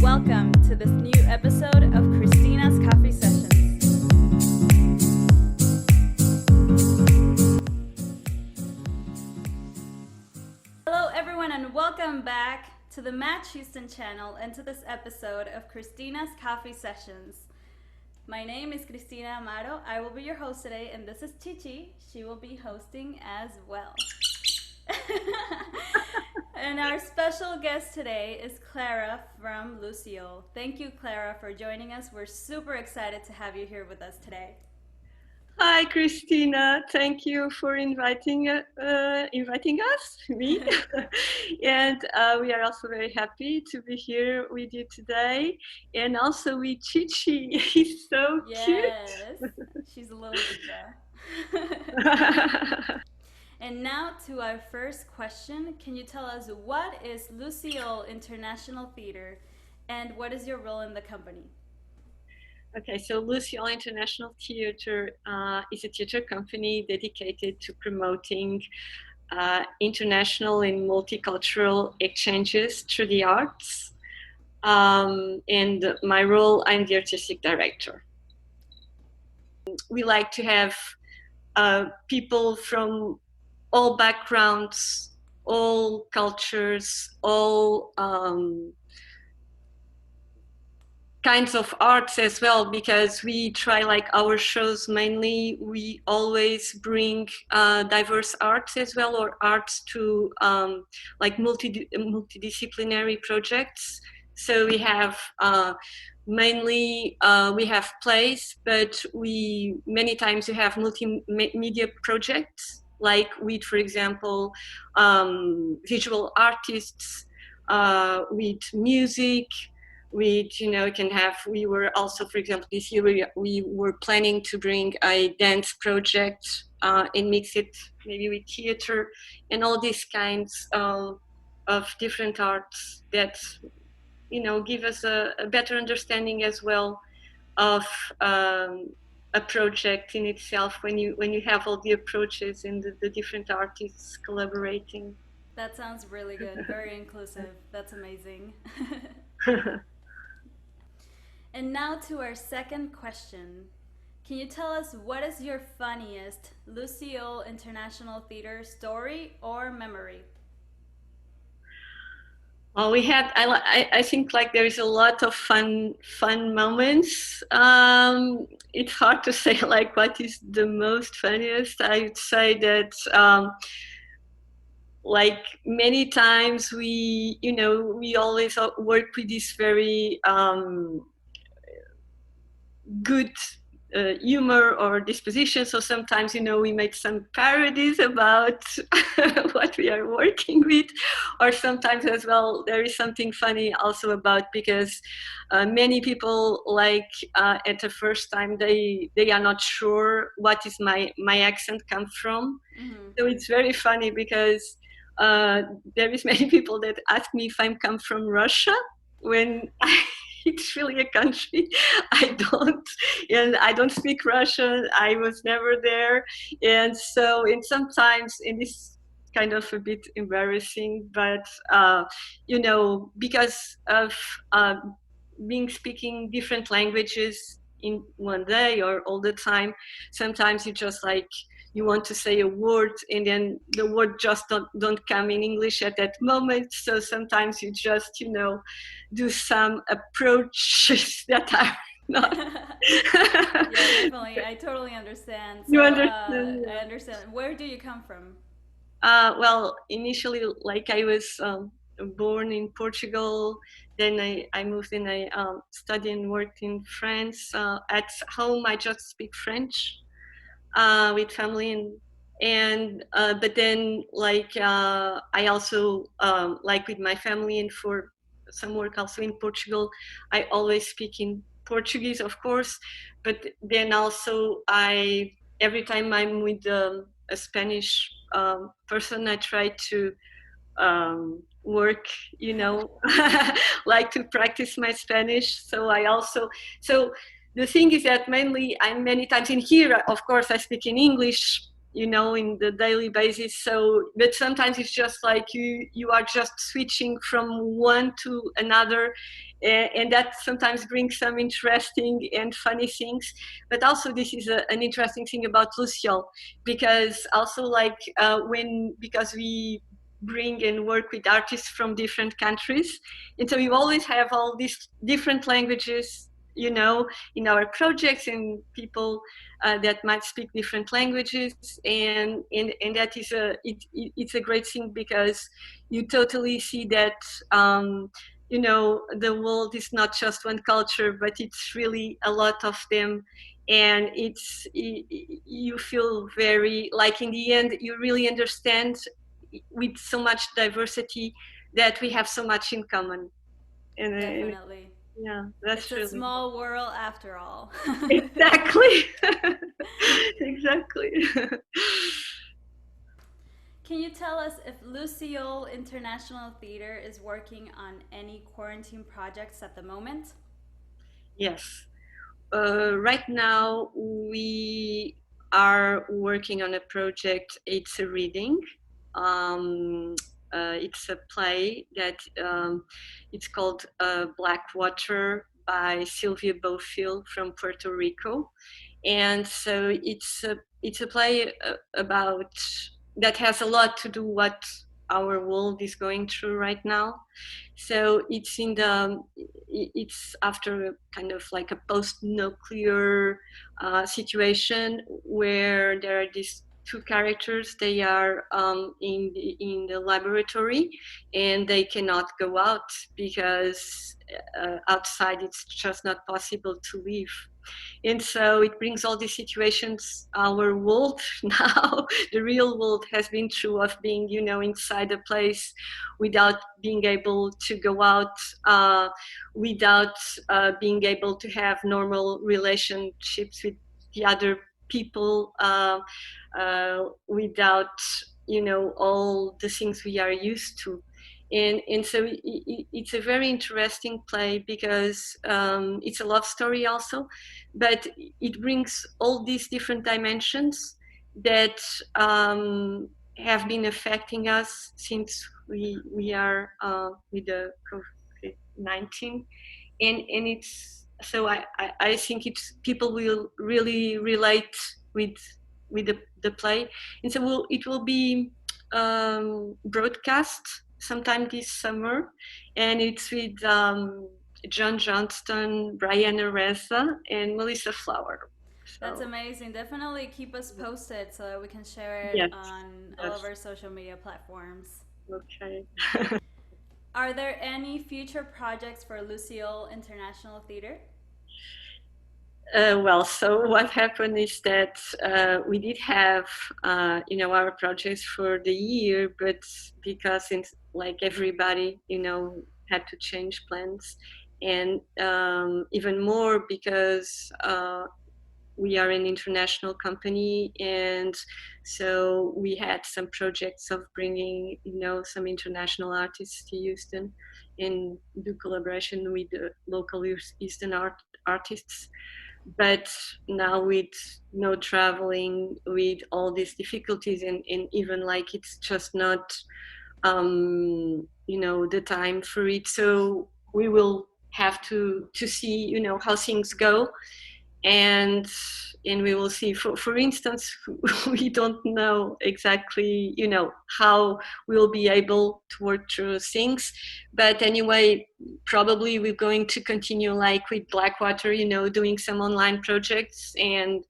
Welcome to this new episode of Cristina's Coffee Sessions. Hello everyone and welcome back to the Match Houston channel and to this episode of Cristina's Coffee Sessions. My name is Cristina Amaro. I will be your host today, and this is Chichi. She will be hosting as well. And our special guest today is Clara from Luciole. Thank you, Clara, for joining us. We're super excited to have you here with us today. Hi, Cristina. Thank you for inviting us, me. And we are also very happy to be here with you today. And also with Chichi. He's so cute. Yes, she's a little diva. And now to our first question. Can you tell us what is Luciole International Theatre and what is your role in the company? Okay, so Luciole International Theatre is a theatre company dedicated to promoting international and multicultural exchanges through the arts. And my role, I'm the artistic director. We like to have people from all backgrounds, all cultures, all kinds of arts as well, because we try, like our shows mainly, we always bring diverse arts as well, or arts to like multidisciplinary projects. So we have mainly we have plays, but many times we have multimedia projects, like with, for example, visual artists, with music, with, we were also, for example, this year we were planning to bring a dance project and mix it maybe with theater and all these kinds of different arts that, give us a better understanding as well of a project in itself when you have all the approaches and the different artists collaborating. That sounds really good. Very inclusive. That's amazing. And now to our second question. Can you tell us what is your funniest Luciole International Theatre story or memory? Well, I think like there is a lot of fun moments. It's hard to say like what is the most funniest. I would say that like many times we always work with this very good humor or disposition. So sometimes, we make some parodies about what we are working with, or sometimes as well, there is something funny also about, because many people at the first time, they are not sure what is my accent come from. Mm-hmm. So it's very funny because there is many people that ask me if I'm come from Russia, when it's really a country I don't speak Russian. I was never there, and sometimes it's kind of a bit embarrassing, but because of speaking different languages in one day or all the time, sometimes you want to say a word and then the word just don't come in English at that moment. So sometimes you just, do some approaches that are not. Yeah, definitely. I totally understand. So, You understand? I understand. Where do you come from? Well, initially, I was born in Portugal. Then I moved and I studied and worked in France. At home, I just speak French. With family and but then I also with my family and for some work also in Portugal, I always speak in Portuguese, of course, but then also every time I'm with a Spanish person, I try to work, to practice my Spanish. So the thing is that many times in here, of course, I speak in English, in the daily basis. So, but sometimes it's just like you are just switching from one to another, and that sometimes brings some interesting and funny things. But also, this is an interesting thing about Luciole, because also like because we bring and work with artists from different countries, and so we always have all these different languages, in our projects, and people that might speak different languages, and that is it's a great thing, because you totally see that the world is not just one culture, but it's really a lot of them, and you feel very, like, in the end you really understand, with so much diversity, that we have so much in common, and Definitely. yeah, that's It's a really small world after all. exactly. Exactly. Can you tell us if Luciole International Theatre is working on any quarantine projects at the moment? Yes. Right now we are working on a project. It's a reading. Um, it's a play that it's called Blackwater by Sylvia Bofill from Puerto Rico, and so it's a play about that has a lot to do what our world is going through right now. So it's after a kind of like a post-nuclear situation, where there are these two characters. They are in the laboratory, and they cannot go out, because outside it's just not possible to live. And so it brings all these situations our world now, the real world, has been through, of being, inside a place, without being able to go out, without being able to have normal relationships with the other people, without, all the things we are used to. And so it's a very interesting play, because it's a love story also, but it brings all these different dimensions that have been affecting us since we are with the COVID-19, and it's so I think it's people will really relate with the play, and so it will be broadcast sometime this summer, and it's with John Johnston, Brianna Reza, and Melissa Flower. That's So amazing. Definitely keep us posted so that we can share it yes, on all of yes, our social media platforms. okay. Are there any future projects for Luciole International Theatre? Well, so what happened is that we did have, our projects for the year, but because since like everybody, had to change plans, and even more because we are an international company, and so we had some projects of bringing, some international artists to Houston, and do collaboration with the local Houston artists. But now, with no traveling, with all these difficulties, and even like it's just not the time for it, so we will have to see, how things go, and we will see. For instance, we don't know exactly, how we'll be able to work through things, but anyway, probably we're going to continue, like with Blackwater, doing some online projects, and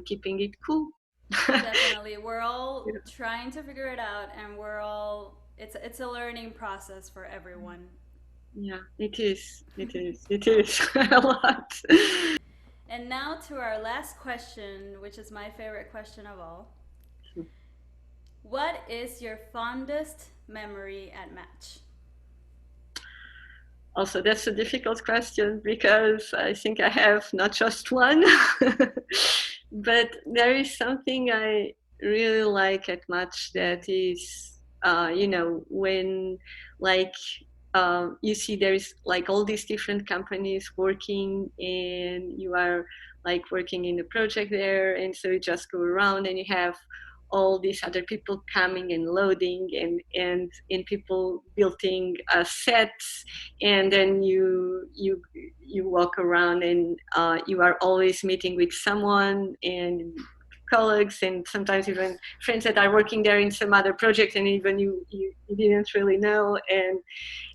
keeping it cool. Definitely. We're all trying to figure it out, and it's a learning process for everyone. Yeah, it is a lot. And now to our last question, which is my favorite question of all. What is your fondest memory at Match? Also, that's a difficult question, because I think I have not just one, but there is something I really like at Match, that is, when, like, you see there is like all these different companies working, and you are like working in the project there, and so you just go around and you have all these other people coming and loading and people building sets, and then you walk around and you are always meeting with someone and colleagues and sometimes even friends that are working there in some other project and even you didn't really know.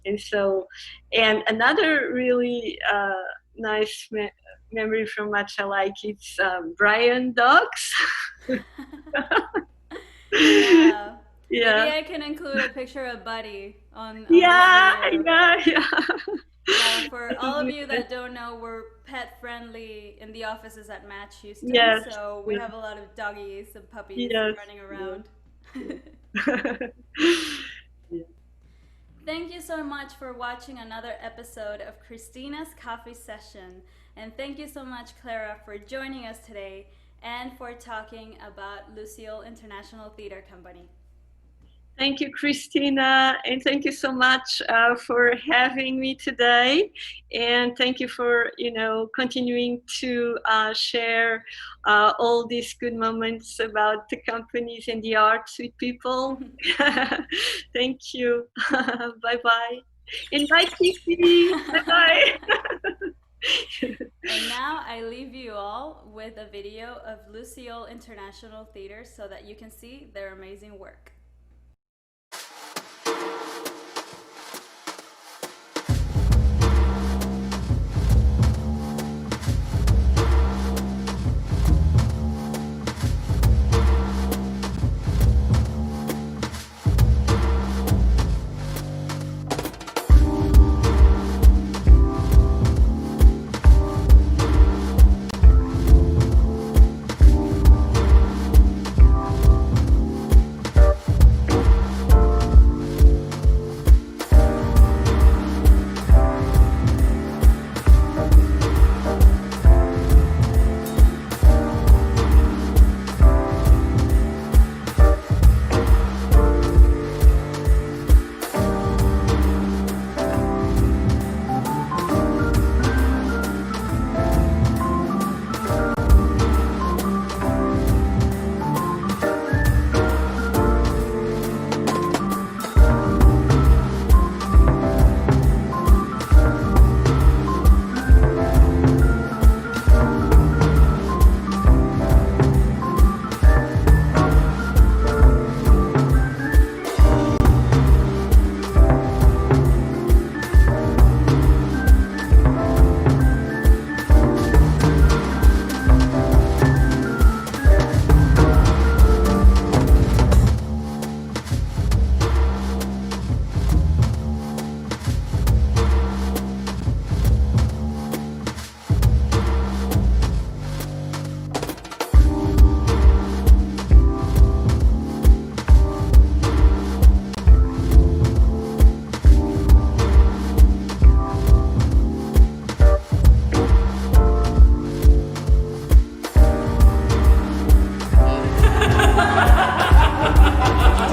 And so, and another really nice memory from Matcha, like it's Brian dogs. Yeah. Yeah. Maybe I can include a picture of Buddy on this Yeah, video. yeah. Yeah, for all of you that don't know, we're pet friendly in the offices at Match Houston. Yes. So we have a lot of doggies and puppies Yes. running around. Yeah. Thank you so much for watching another episode of Cristina's Coffee Session. And thank you so much, Clara, for joining us today and for talking about Luciole International Theatre Company. Thank you, Cristina, and thank you so much for having me today. And thank you for, continuing to share all these good moments about the companies and the arts with people. Thank you. Bye-bye. And bye, Kiki. Bye-bye. And now I leave you all with a video of Luciole International Theatre so that you can see their amazing work.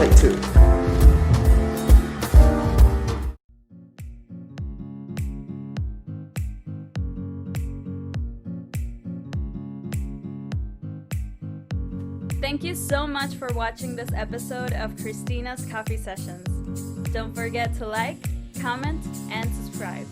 Take two. Thank you so much for watching this episode of Cristina's Coffee Sessions. Don't forget to like, comment, and subscribe.